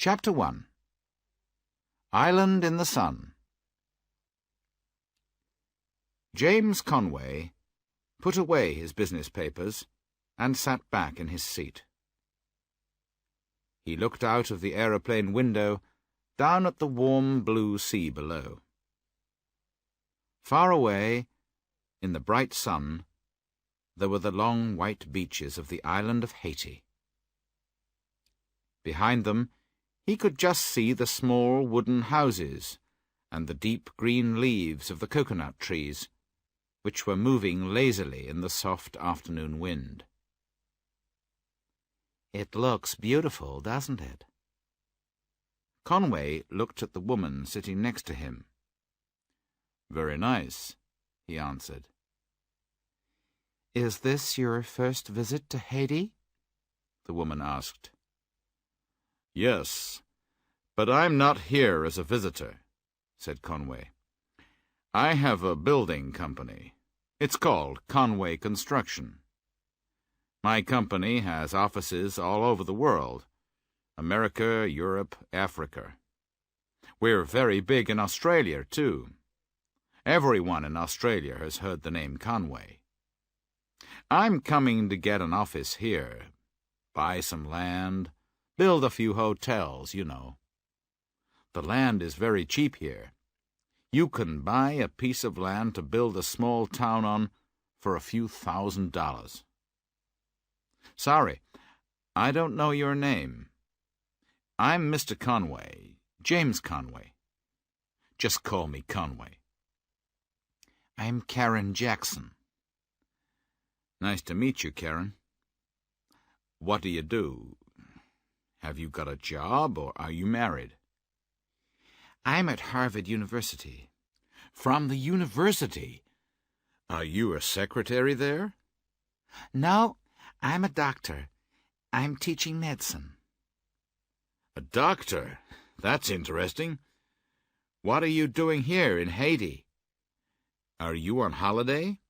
Chapter 1. Island in the Sun. James Conway put away his business papers and sat back in his seat. He looked out of the aeroplane window down at the warm blue sea below. Far away, in the bright sun, there were the long white beaches of the island of Haiti. Behind them, he could just see the small wooden houses and the deep green leaves of the coconut trees, which were moving lazily in the soft afternoon wind. "It looks beautiful, doesn't it?" Conway looked at the woman sitting next to him. "Very nice," he answered. "Is this your first visit to Haiti?" the woman asked. "Yes, but I'm not here as a visitor," said Conway. "I have a building company. It's called Conway Construction. My company has offices all over the world, America, Europe, Africa. We're very big in Australia, too. Everyone in Australia has heard the name Conway. I'm coming to get an office here, buy some land, build a few hotels, you know. The land is very cheap here. You can buy a piece of land to build a small town on for a few $1,000s. Sorry, I don't know your name. I'm Mr. Conway, James Conway. Just call me Conway." "I'm Karen Jackson." "Nice to meet you, Karen. What do you do? Have you got a job, or are you married?" "I'm at Harvard University." "From the university? Are you a secretary there?" "No, I'm a doctor. I'm teaching medicine." "A doctor? That's interesting. What are you doing here in Haiti? Are you on holiday?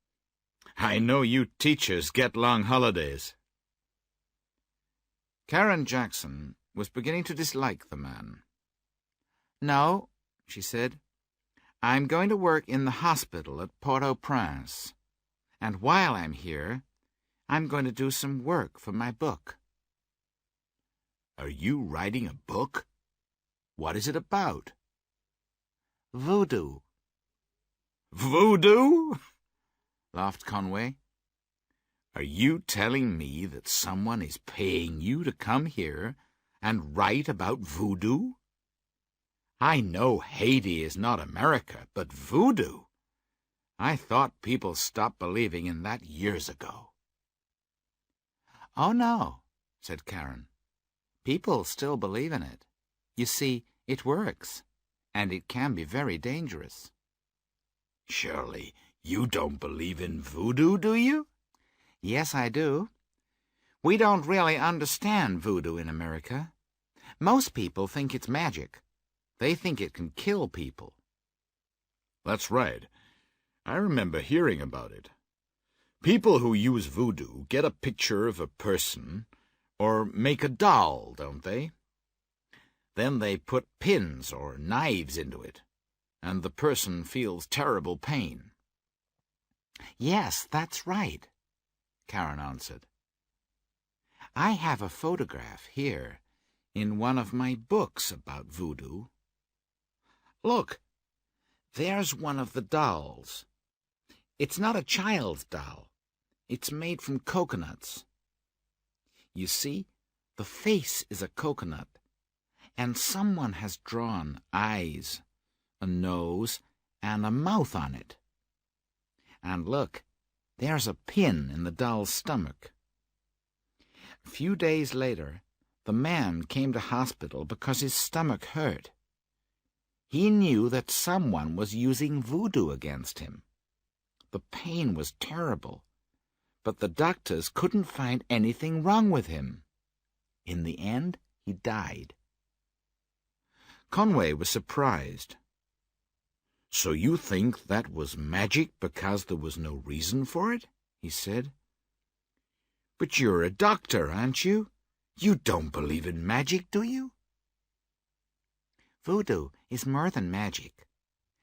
I know you teachers get long holidays." Karen Jackson was beginning to dislike the man. "No," she said, "I'm going to work in the hospital at Port-au-Prince, and while I'm here, I'm going to do some work for my book." "Are you writing a book? What is it about?" "Voodoo." "Voodoo?" laughed Conway. "Are you telling me that someone is paying you to come here and write about voodoo? I know Haiti is not America, but voodoo? I thought people stopped believing in that years ago." "Oh, no," said Karen. "People still believe in it. You see, it works, and it can be very dangerous." "Surely you don't believe in voodoo, do you?" "Yes, I do. We don't really understand voodoo in America. Most people think it's magic. They think it can kill people." "That's right. I remember hearing about it. People who use voodoo get a picture of a person, or make a doll, don't they? Then they put pins or knives into it, and the person feels terrible pain." "Yes, that's right," Karen answered. "I have a photograph here in one of my books about voodoo. Look, there's one of the dolls. It's not a child's doll. It's made from coconuts. You see, the face is a coconut, and someone has drawn eyes, a nose, and a mouth on it. And look, there's a pin in the doll's stomach. A few days later, the man came to hospital because his stomach hurt. He knew that someone was using voodoo against him. The pain was terrible, but the doctors couldn't find anything wrong with him. In the end, he died." Conway was surprised. "So you think that was magic because there was no reason for it?" he said. "But you're a doctor, aren't you? You don't believe in magic, do you?" Voodoo is more than magic.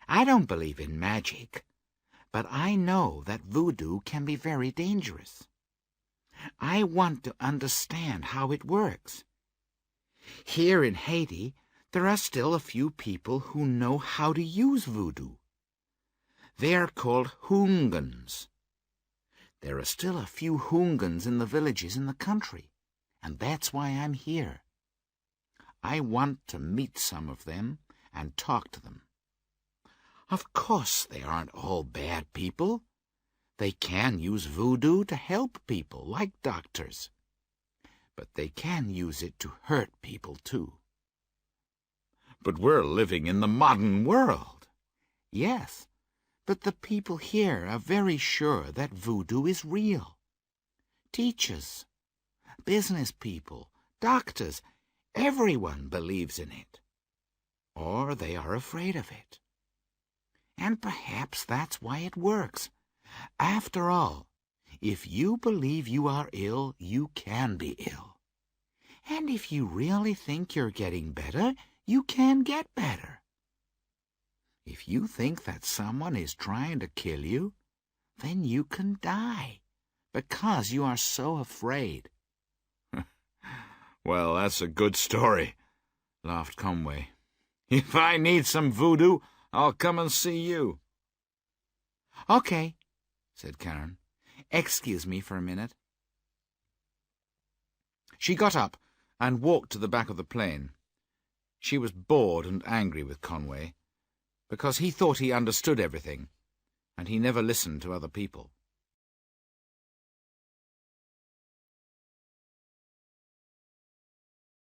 I don't believe in magic, but I know that voodoo can be very dangerous. I want to understand how it works. Here in Haiti, there are still a few people who know how to use voodoo. They are called Hoongans. There are still a few Hoongans in the villages in the country, and that's why I'm here. I want to meet some of them and talk to them. Of course, they aren't all bad people. They can use voodoo to help people, like doctors. But they can use it to hurt people, too. But we're living in the modern world. Yes, but the people here are very sure that voodoo is real. Teachers, business people, doctors, everyone believes in it. Or they are afraid of it. And perhaps that's why it works. After all, if you believe you are ill, you can be ill. And if you really think you're getting better, you can get better. If you think that someone is trying to kill you, then you can die, because you are so afraid. Well, that's a good story, laughed Conway. If I need some voodoo, I'll come and see you. Okay, said Karen. Excuse me for a minute. She got up and walked to the back of the plane. She was bored and angry with Conway, because he thought he understood everything, and he never listened to other people.